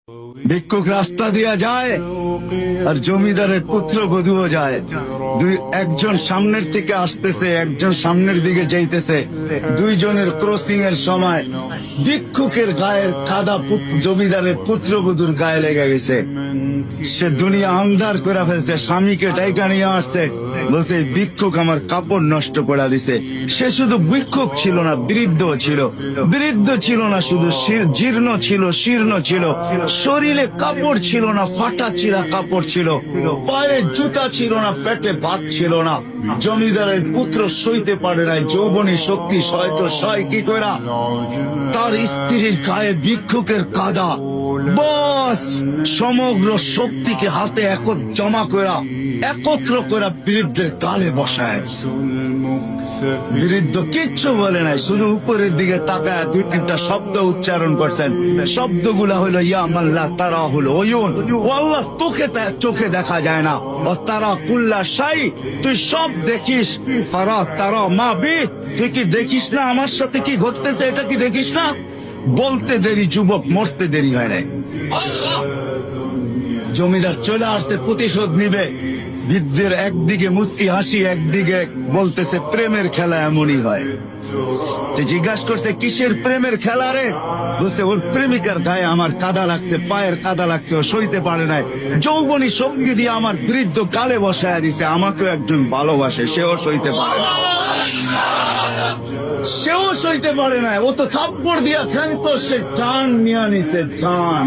ভিক্ষুক রাস্তা দিয়া যায় আর জমিদারের পুত্রবধূও যায়। একজন সামনের থেকে আসতেছে, একজন সামনের দিকে যাইতেছে। দুইজনের ক্রসিং এর সময় ভিক্ষুকের গায়ের কাদা জমিদারের পুত্রবধূর গায়ে লেগে গেছে। সে দুনিয়া আন্ধার করে ফেলছে, স্বামীকে ডাইকা নিয়ে আসছে, বলছে ভিক্ষুক আমার কাপড় নষ্ট করে দিছে। সে শুধু ভিক্ষুক ছিল না, বৃদ্ধ ছিল। বৃদ্ধ ছিল না শুধু, জীর্ণ ছিল, শীর্ণ ছিল, শরীরে কাপড় ছিল না, ফাটা চিরা কাপড় ছিল, পায়ে জুতা ছিল না, পেটে ভাত ছিল না। জমিদারের পুত্র সইতে পারে নাই, যৌবনী শক্তি সয়তো সয় কি করা, তার স্ত্রীর গায়ে ভিক্ষুকের কাদা। বস সমগ্র শক্তিকে হাতে একত্র করা বৃদ্ধের গালে বসায়। বৃদ্ধ কিচ্ছু বলে নাই, শুধু উপরের দিকে তাকায় দুই তিনটা শব্দ উচ্চারণ করছেন। শব্দগুলা হলো ইয়া মাল্লাহ, তারা হলো ওয়ুন, ও আল্লাহ চোখে দেখা যায় না, ও তারা কুল্লা শাই, তুই সব দেখিস। ফারা তারা মা বি, তুই কি দেখিস না আমার সাথে কি ঘটতেছে, এটা কি দেখিস না? বলতে দেরি যুবক, মরতে দেরি হয় নাই। জমিদার চলে আসতে প্রতিশোধ নিবে। বৃদ্ধের একদিকে মুস্কি হাসি, একদিকে বলতেছে প্রেমের খেলা এমনই হয়। জিজ্ঞাসা করছে কিসের প্রেমের খেলা রে? বলছে ওর প্রেমিকার গায়ে আমার কাদা লাগছে, পায়ের কাদা লাগছে, ও সইতে পারে নাই। যৌবনী শক্তি দিয়ে আমার বৃদ্ধ গালে বসায় দিছে। আমাকেও একজন ভালোবাসে, সেও সইতে পারে না, সেও সইতে পারে না। ও তো থাপ্পড় দিয়া খান তো, সে জান নিয়ে নিছে, জান।